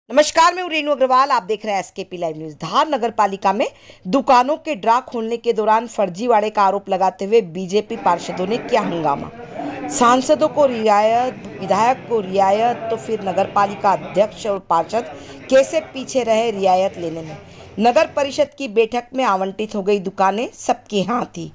नमस्कार, मैं हूं रेणु अग्रवाल। आप देख रहे हैं एसकेपी लाइव न्यूज। धार नगर पालिका में दुकानों के ड्रा खोलने के दौरान फर्जीवाड़े का आरोप लगाते हुए बीजेपी पार्षदों ने किया हंगामा। सांसदों को रियायत, विधायक को रियायत, तो फिर नगर पालिका अध्यक्ष और पार्षद कैसे पीछे रहे रियायत लेने में। नगर परिषद की बैठक में आवंटित हो गई दुकानें सबके यहाँ थी,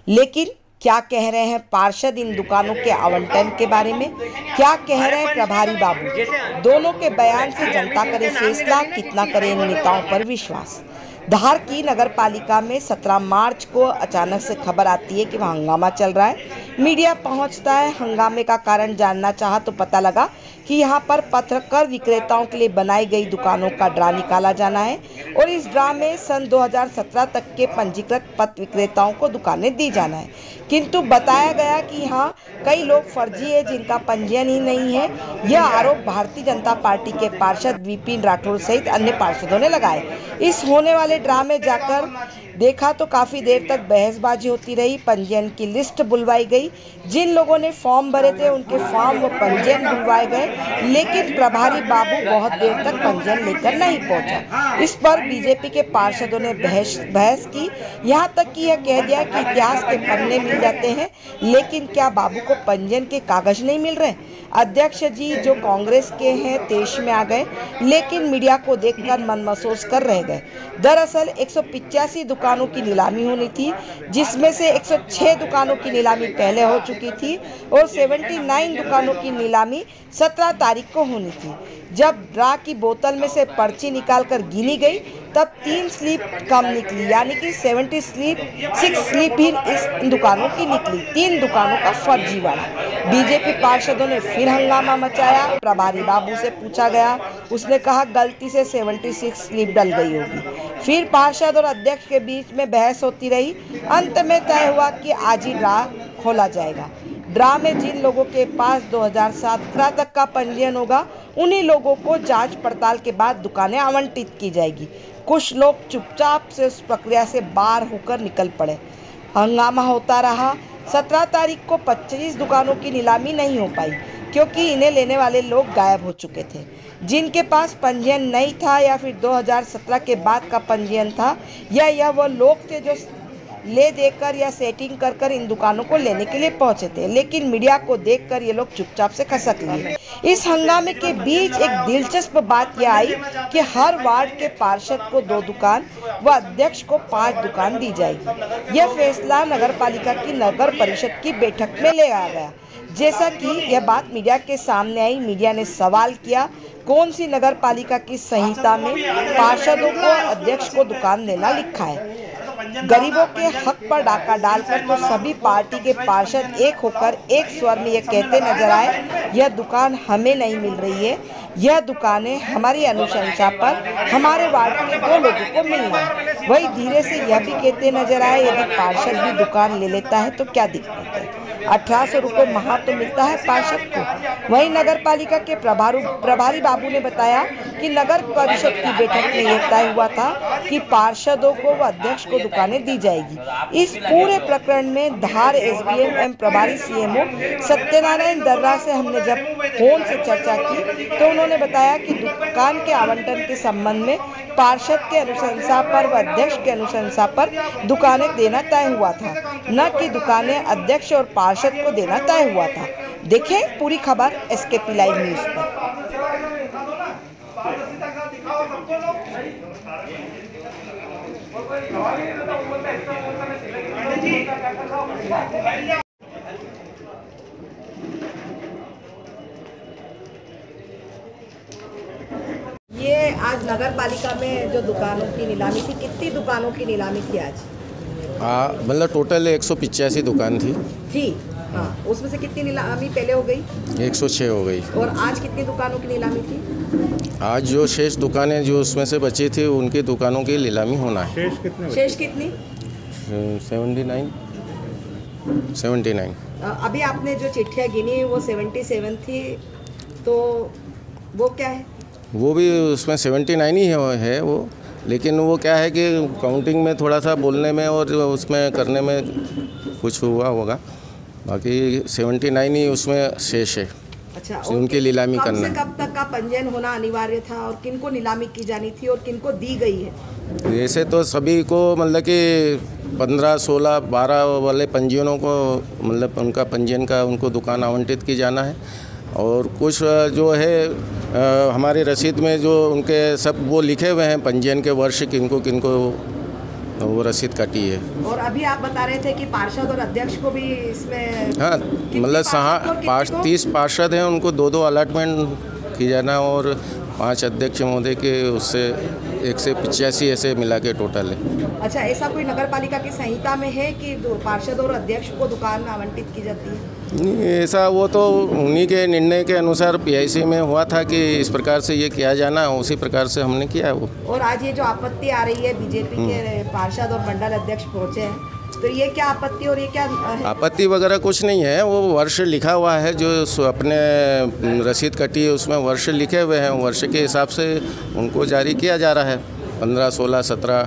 लेकिन क्या कह रहे हैं पार्षद इन दुकानों के आवंटन के बारे में, क्या कह रहे हैं प्रभारी बाबू, दोनों के बयान से जनता करे फैसला, कितना करे इन नेताओं पर विश्वास। धार की नगर पालिका में 17 मार्च को अचानक से खबर आती है कि वहाँ हंगामा चल रहा है। मीडिया पहुंचता है, हंगामे का कारण जानना चाहा तो पता लगा कि यहाँ पर पत्रकार विक्रेताओं के लिए बनाई गई दुकानों का ड्रा निकाला जाना है और इस ड्रा में सन 2017 तक के पंजीकृत पथ विक्रेताओं को दुकानें दी जाना है। किंतु बताया गया कि यहाँ कई लोग फर्जी है जिनका पंजीयन ही नहीं है। यह आरोप भारतीय जनता पार्टी के पार्षद विपिन राठौर सहित अन्य पार्षदों ने लगाए। इस होने वाले ड्रा में जाकर देखा तो काफ़ी देर तक बहसबाजी होती रही। पंजीयन की लिस्ट बुलवाई गई, जिन लोगों ने फॉर्म भरे थे उनके फॉर्म व पंजीयन बुलवाए गए, लेकिन प्रभारी बाबू बहुत देर तक पंजीयन लेकर नहीं पहुंचा। इस पर बीजेपी के पार्षदों ने बहस की, यहाँ तक कि यह कह दिया कि इतिहास के पन्ने मिल जाते हैं, लेकिन क्या बाबू को पंजीयन के कागज नहीं मिल रहे। अध्यक्ष जी जो कांग्रेस के हैं तेज में आ गए, लेकिन मीडिया को देखकर मन महसूस कर रह गए। दरअसल 185 दुकानों की नीलामी होनी थी, जिसमें से 106 दुकानों की नीलामी पहले हो चुकी थी और 79 दुकानों की नीलामी 17 तारीख को होनी थी। जब ड्रा की बोतल में से पर्ची निकालकर गिनी गई तब 3 स्लिप कम निकली, यानी कि 6 स्लिप ही इस दुकानों की निकली। 3 दुकानों का फर्जीवाड़ा। बीजेपी पार्षदों ने फिर हंगामा मचाया। प्रभारी बाबू से पूछा गया, उसने कहा गलती से 76 स्लिप डल गई होगी। फिर पार्षद और अध्यक्ष के बीच में बहस होती रही। अंत में तय हुआ कि आज ही ड्रा खोला जाएगा। ड्रा में जिन लोगों के पास 2017 तक का पंजीयन होगा उन्हीं लोगों को जांच पड़ताल के बाद दुकानें आवंटित की जाएगी। कुछ लोग चुपचाप से उस प्रक्रिया से बाहर होकर निकल पड़े। हंगामा होता रहा। 17 तारीख को 25 दुकानों की नीलामी नहीं हो पाई क्योंकि इन्हें लेने वाले लोग गायब हो चुके थे। जिनके पास पंजीयन नहीं था या फिर 2017 के बाद का पंजीयन था, या वो लोग थे जो ले देकर या सेटिंग कर इन दुकानों को लेने के लिए पहुंचे थे, लेकिन मीडिया को देखकर ये लोग चुपचाप से खसक लिए। इस हंगामे के बीच एक दिलचस्प बात यह आई कि हर वार्ड के पार्षद को 2 दुकान व अध्यक्ष को 5 दुकान दी जाएगी। यह फैसला नगर पालिका की नगर परिषद की बैठक में ले आया गया। जैसा कि यह बात मीडिया के सामने आई, मीडिया ने सवाल किया कौन सी नगर पालिका की संहिता में पार्षदों को अध्यक्ष को दुकान देना लिखा है। गरीबों के हक पर डाका डालकर तो सभी पार्टी के पार्षद एक होकर एक स्वर में यह कहते नजर आए, यह दुकान हमें नहीं मिल रही है, यह दुकानें हमारी अनुशंसा पर हमारे वार्ड के 2 लोगों को मिलना है। वही धीरे से यह भी कहते नजर आए यदि पार्षद भी दुकान ले लेता है तो क्या दिक्कत है, 1800 रुपये माह तो मिलता है पार्षद को। वहीं नगर पालिका के प्रभारी बाबू ने बताया कि नगर परिषद की बैठक में यह तय हुआ था कि पार्षदों को व अध्यक्ष को दुकानें दी जाएगी। इस पूरे प्रकरण में धार एसडीएम एवं प्रभारी सीएमओ सत्यनारायण दर्रा से हमने जब फोन से चर्चा की तो उन्होंने बताया कि दुकान के आवंटन के संबंध में पार्षद के अनुशंसा पर व अध्यक्ष के अनुशंसा पर दुकानें देना तय हुआ था, न कि दुकानें अध्यक्ष और पार्षद को देना तय हुआ था। देखें पूरी खबर एसकेपी लाइव न्यूज पर। ये आज नगर पालिका में जो दुकानों की नीलामी थी, कितनी दुकानों की नीलामी थी आज? मतलब टोटल 185 दुकान थी। हाँ, उसमें से कितनी नीलामी पहले हो गई? 106 हो गई। और आज कितनी दुकानों की नीलामी थी? आज जो शेष दुकानें जो उसमें से बची थी उनकी दुकानों की नीलामी होना है। शेष कितनी? 79। अभी आपने जो चिट्ठियाँ गिनी वो 77 थी, तो वो क्या है? वो भी उसमें 79 ही है वो, लेकिन वो क्या है कि काउंटिंग में थोड़ा सा बोलने में और उसमें करने में कुछ हुआ होगा, बाकी 79 ही उसमें शेष है। अच्छा, उनकी नीलामी कब करना से कब तक का पंजीयन होना अनिवार्य था और किनको नीलामी की जानी थी और किनको दी गई है? है। ऐसे तो सभी को मतलब कि 15, 16, 12 वाले पंजीयनों को मतलब उनका पंजीयन का उनको दुकान आवंटित की जाना है। और कुछ जो है हमारी रसीद में जो उनके सब वो लिखे हुए हैं पंजीयन के वर्ष किनको किनको वो रसीद काटी है। और अभी आप बता रहे थे कि पार्षद और अध्यक्ष को भी इसमें हाँ, मतलब 30 पार्षद हैं, उनको 2-2 अलॉटमेंट की जाना और 5 अध्यक्ष महोदय के उससे 185 ऐसे मिला के टोटल है। अच्छा, ऐसा कोई नगर पालिका की संहिता में है कि पार्षद और अध्यक्ष को दुकान आवंटित की जाती है? नहीं, ऐसा वो तो उन्हीं के निर्णय के अनुसार पीआईसी में हुआ था कि इस प्रकार से ये किया जाना, उसी प्रकार से हमने किया है वो। और आज ये जो आपत्ति आ रही है बीजेपी के पार्षद और मंडल अध्यक्ष पहुंचे हैं, तो ये क्या आपत्ति और ये क्या है? आपत्ति वगैरह कुछ नहीं है, वो वर्ष लिखा हुआ है जो अपने रसीद कटी है उसमें वर्ष लिखे हुए हैं, वर्ष के हिसाब से उनको जारी किया जा रहा है 15, 16, 17।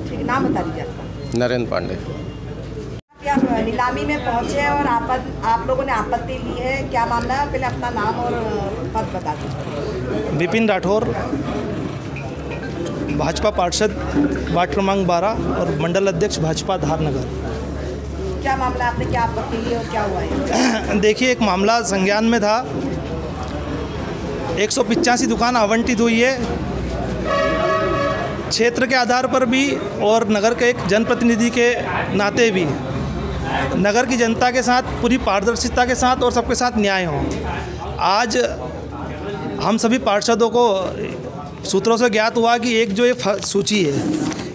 ठीक, नाम बता दीजिए आपका। नरेंद्र पांडे। आप नीलामी में पहुंचे हैं और आप लोगों ने आपत्ति ली है, क्या मामला है? पहले अपना नाम और पद बता दीजिए। विपिन राठौर, भाजपा पार्षद वार्ड क्रमांक 12 और मंडल अध्यक्ष भाजपा धारनगर। क्या मामला, आपने क्या आपत्ति ली और क्या हुआ है? देखिए, एक मामला संज्ञान में था, 185 दुकान आवंटित हुई है, क्षेत्र के आधार पर भी और नगर के एक जनप्रतिनिधि के नाते भी नगर की जनता के साथ पूरी पारदर्शिता के साथ और सबके साथ न्याय हो। आज हम सभी पार्षदों को सूत्रों से ज्ञात हुआ कि एक जो ये सूची है,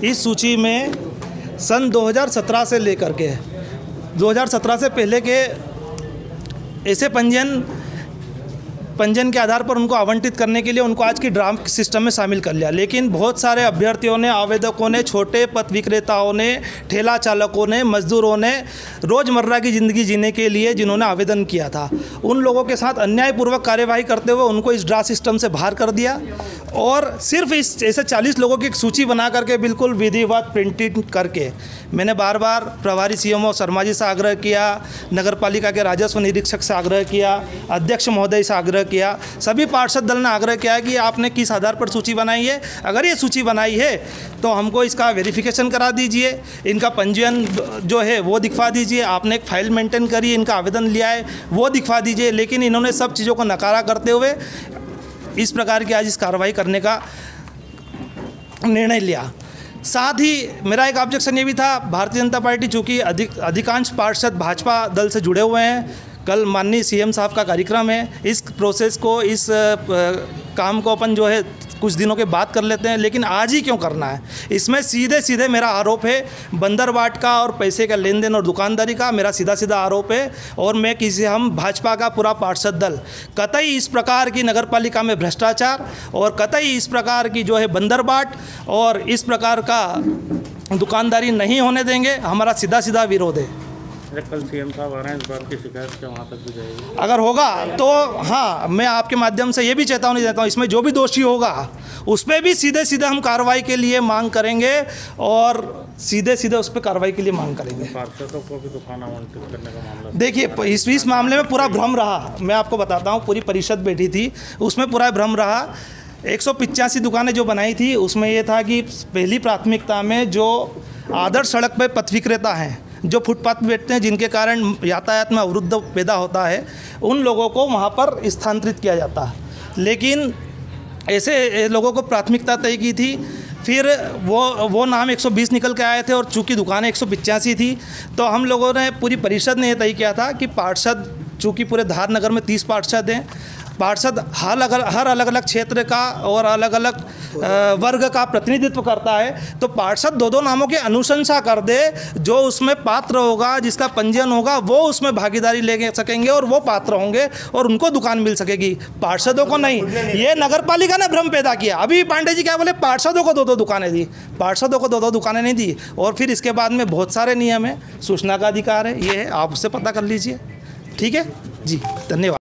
इस सूची में सन 2017 से लेकर के 2017 से पहले के ऐसे पंजीयन के आधार पर उनको आवंटित करने के लिए उनको आज की ड्राफ्ट सिस्टम में शामिल कर लिया। लेकिन बहुत सारे अभ्यर्थियों ने, आवेदकों ने, छोटे पथ विक्रेताओं ने, ठेला चालकों ने, मजदूरों ने रोज़मर्रा की ज़िंदगी जीने के लिए जिन्होंने आवेदन किया था, उन लोगों के साथ अन्यायपूर्वक कार्यवाही करते हुए उनको इस ड्राफ्ट सिस्टम से बाहर कर दिया और सिर्फ इस ऐसे 40 लोगों की एक सूची बना करके बिल्कुल विधिवत प्रिंटिंग करके मैंने बार बार प्रभारी सीएमओ शर्मा जी से आग्रह किया, नगर पालिका के राजस्व निरीक्षक से आग्रह किया, अध्यक्ष महोदय से आग्रह किया, सभी पार्षद दल ने आग्रह किया कि आपने किस आधार पर सूची बनाई है, अगर ये सूची बनाई है तो हमको इसका वेरिफिकेशन करा दीजिए, इनका पंजीयन जो है वो दिखवा दीजिए, आपने एक फाइल मेंटेन करी, इनका आवेदन लिया है वो दिखवा दीजिए। लेकिन इन्होंने सब चीज़ों को नकारा करते हुए इस प्रकार की आज इस कार्रवाई करने का निर्णय लिया। साथ ही मेरा एक ऑब्जेक्शन ये भी था, भारतीय जनता पार्टी चूँकि अधिकांश पार्षद भाजपा दल से जुड़े हुए हैं, कल माननीय सीएम साहब का कार्यक्रम है, इस प्रोसेस को, इस काम को अपन जो है कुछ दिनों के बाद कर लेते हैं, लेकिन आज ही क्यों करना है? इसमें सीधे सीधे मेरा आरोप है बंदरबाट का और पैसे का लेन देन और दुकानदारी का, मेरा सीधा सीधा आरोप है। और मैं हम भाजपा का पूरा पार्षद दल कतई इस प्रकार की नगर पालिका में भ्रष्टाचार और कतई इस प्रकार की जो है बंदरबाट और इस प्रकार का दुकानदारी नहीं होने देंगे। हमारा सीधा सीधा विरोध है। कल सीएम साहब आ रहे हैं, इस बार की शिकायत क्या वहाँ तक भी जाएगी? अगर होगा तो हाँ, मैं आपके माध्यम से ये भी चेतावनी देता हूँ, इसमें जो भी दोषी होगा उस पर भी सीधे सीधे हम कार्रवाई के लिए मांग करेंगे और सीधे सीधे उस पर कार्रवाई के लिए मांग करेंगे। पार्षदों को भी दुकान आवंटित करने का मामला, देखिए इस मामले में पूरा भ्रम रहा, मैं आपको बताता हूँ, पूरी परिषद बैठी थी, उसमें पूरा भ्रम रहा। 185 दुकानें जो बनाई थी उसमें ये था कि पहली प्राथमिकता में जो आदर्श सड़क पर पथ विक्रेता हैं, जो फुटपाथ पर बैठते हैं, जिनके कारण यातायात में अवरुद्ध पैदा होता है, उन लोगों को वहाँ पर स्थानांतरित किया जाता है। लेकिन ऐसे लोगों को प्राथमिकता तय की थी, फिर वो नाम 120 निकल के आए थे और चूँकि दुकानें 185 थी, तो हम लोगों ने, पूरी परिषद ने तय किया था कि पार्षद, चूँकि पूरे धारनगर में 30 पार्षद हैं, पार्षद हर अलग अलग क्षेत्र का और अलग अलग वर्ग का प्रतिनिधित्व करता है, तो पार्षद 2-2 नामों की अनुशंसा कर दे, जो उसमें पात्र होगा, जिसका पंजीयन होगा, वो उसमें भागीदारी ले सकेंगे और वो पात्र होंगे और उनको दुकान मिल सकेगी, पार्षदों को नहीं। ये नगर पालिका ने भ्रम पैदा किया। अभी पांडे जी क्या बोले, पार्षदों को 2-2 दुकानें दी, पार्षदों को 2-2 दुकानें नहीं दी। और फिर इसके बाद में बहुत सारे नियम है, सूचना का अधिकार है, ये है, आप उससे पता कर लीजिए। ठीक है जी, धन्यवाद।